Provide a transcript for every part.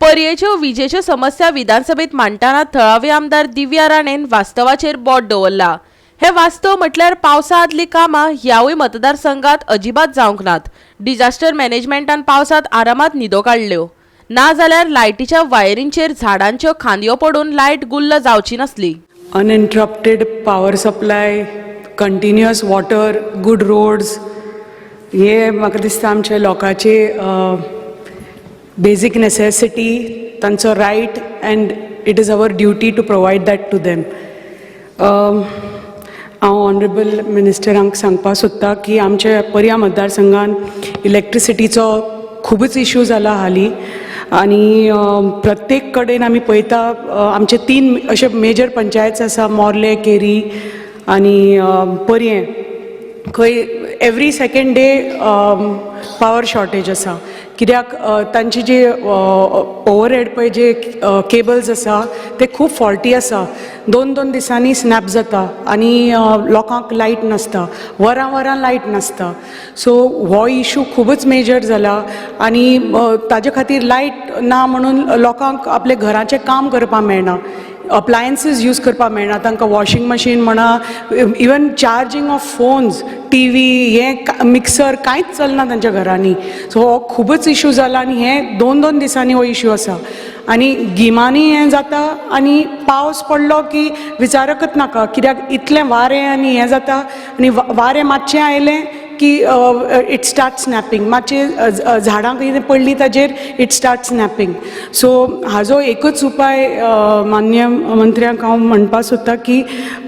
पर्येच्यो विजेच्यो समस्या विधानसभेत मांडटाना थळावे आमदार दिव्या राणेन वास्तवाचेर बोट दवरला। हे वास्तव म्हटल्यार पावसा आदली कामां ह्यावूय मतदारसंघात अजिबात जावंक नात। डिजास्टर मॅनेजमेंटान पावसात आरामात न्हिदो काडल्यो, ना जाल्यार लायटीच्या वायरींचेर झाडांच्यो खांदयो पडून लायट गुल्ल जावची नसली। Uninterrupted power supply, continuous water, good roads, हे म्हाका दिसता आमच्या लोकांचे बेसिक नेसेसिटी, तांचो right, and it is our duty to provide that to them. हांव ऑनरेबल मिनिस्टरांक सांगपाक सोदतां की आमच्या पर्या मतदारसंघान इलेक्ट्रिसिटीचो खूबच इश्यू जाला हालीं, आनी प्रत्येक कडेन आमी पळयता आमचे 3 अशे मेजर पंचायत आसा, मोर्ले, केरी आनी पर्ये। खंय every second day power shortage आसा, कित्याक तांची जे ओवरहेड पळय जे केबल्स आसा ते खूब फॉल्टी आसा। 2-2 दिसांनी स्नॅप जाता आनी लोकांक लायट नासता, वरां लायट नासता। सो हो इश्यू खूबच मेजर जाला आनी ताजे खातीर लायट ना म्हणून लोकांक आपले घराचें काम करपाक मेळना, अप्लायन्सीस यूज करपाक मेळना तांकां, वॉशिंग मशीन म्हणा, even charging of phones, TV, हे मिक्सर कांयच चलना तांच्या घरांनी। सो हो खूबच इश्यू जाला आनी हे 2-2 दिसांनी हो इश्यू आसा। आनी गिमांनी हें जाता आनी पावस पडलो की विचारकच नाका, कित्याक इतलें वारें आनी हें जाता आनी वारें मातशें आयलें की इट स्टार्ट स्नॅपिंग, मातशें झाडां कितें पडलीं ताजेर इट स्टार्ट स्नॅपिंग। सो हाजो एकच उपाय माननीय मंत्र्यांक हांव म्हणपाक सोदतां की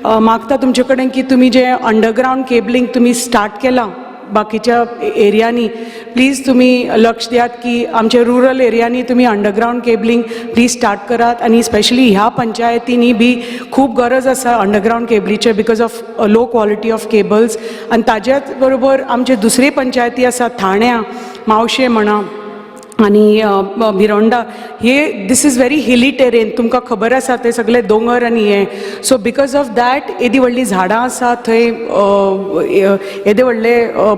मागता तुमचे कडेन की तुमी जे अंडरग्रावंड केबलिंग तुमी स्टार्ट केलां बाकीच्या एरियांनी, प्लीज तुम्ही लक्ष द्यात की आमच्या रुरल एरियांनी तुम्ही अंडरग्रावंड केबलिंग प्लीज स्टार्ट करात। आणि स्पेशली ह्या पंचायतींनी बी खूप गरज आसा अंडरग्रावंड केबलीचे because of low quality of cables. आणि ताज्याच बरोबर आमचे दुसरे पंचायती आसा, थाण्या, मावशे म्हणा आणि भिरोंडा, हे दिस इज व्हेरी हिली टेरेन, तुमकां खबर आसा ते सगळे दोंगर आनी हे। सो बिकॉज ऑफ दॅट येदी व्हडली झाडां आसा थंय, येदे व्हडले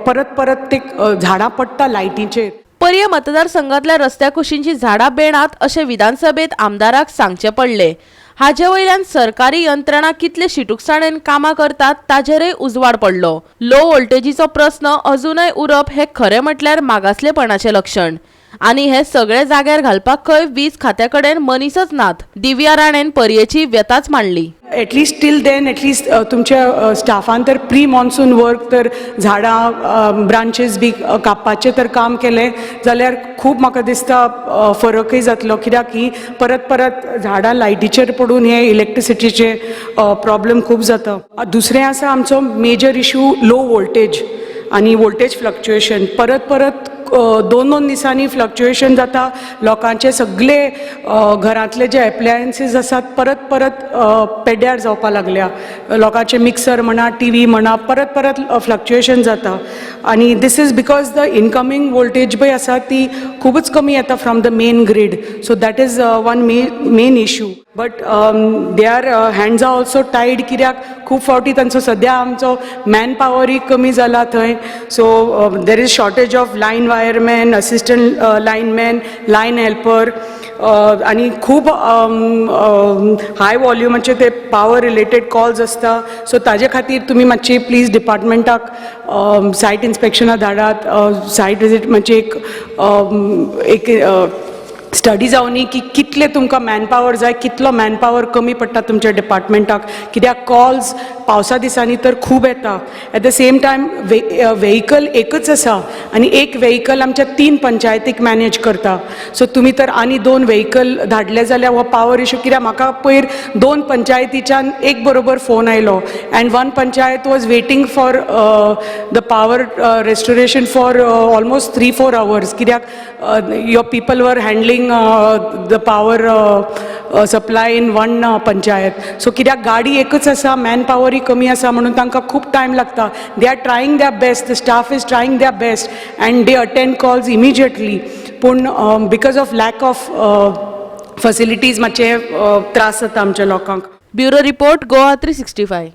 परत ते झाडां पडटा लायटीचेर। पर्य मतदारसंघातल्या रस्त्या कुशींची झाडां बेणात अशें विधानसभेत आमदाराक सांगचे पडले। हाजे वयल्यान सरकारी यंत्रणा कितले शिटूकसाणेन कामां करतात ताजेरय उजवाड पडलो। लो व्होल्टेजीचो प्रस्न अजूनय उरप हे खरें म्हटल्यार मागासलेपणाचें लक्षण, आनी हे सगळे जाग्यार घालपाक खंय वीज खात्या कडेन मनीसच नात। दिव्या राणेन पर्येची व्यताच मांडली। एटलिस्ट टील देन एटलिस्ट तुमच्या स्टाफान तर प्री मॉन्सून वर्क तर झाडां ब्रांचेस बी कापपाचें तर काम केलें जाल्यार खूब म्हाका दिसता फरकय जातलो, कित्याक ही परत झाडां लायटीचेर पडून हे इलेक्ट्रिसिटीचे प्रॉब्लेम खूब जाता। दुसरें आसा आमचो मेजर इश्यू लो व्होल्टेज आनी व्होल्टेज फ्लक्च्युएशन। परत 2-2 दिसांनी फ्लक्च्युएशन जाता, लोकांचे सगळे घरांतले जे एप्लायन्सीस आसात परत पेड्ड्यार जावपाक लागल्या, लोकांचे मिक्सर म्हणा, टीव्ही म्हणा, परत फ्लक्च्युएशन जाता। आनी this is because the incoming voltage पळय आसा ती खूबच कमी येता from the main grid. So that is one main issue. But they are hands are also tied, कित्याक खूब फावटी तांचो सद्या आमचो मॅन पावरूय कमी जाला थंय। So there is shortage of line wireman, assistant lineman, line helper, आनी खूब हाय वॉल्युमाचे ते पावर रिलेटेड कॉल्स आसता। सो ताजे खातीर तुमी मातशी प्लीज डिपार्टमेंटाक सायट इन्स्पेक्शनाक धाडात, सायट विजीट मातशी एक स्टडी जावनी की कितले तुमकां मॅनपावर जाय, कितलो मॅनपावर कमी पडटा तुमच्या डिपार्टमेंटाक, कित्याक कॉल्स पावसा दिसांनी तर खूब येता। At the same time vehicle एकच आसा आनी एक व्हेहिकल आमच्या 3 पंचायतीक मॅनेज करता। सो तुमी तर आनी 2 व्हेहिकल धाडले जाल्यार हो पावर इश्यू, कित्याक म्हाका पयर 2 पंचायतीच्यान एक बरोबर फोन आयलो and 1 panchayat was waiting for the power restoration for almost 3-4 hours, कित्याक your people were handling the power supply in one panchayat. So कित्याक गाडी एकच आसा, मॅन पावरय कमी आसा म्हणून तांकां खूब टायम लागता। They are trying their best, the staff is trying their best and they attend calls immediately, पूण because of lack of facilities मातशे त्रास जाता आमच्या लोकांक। Bureau report Goa 365।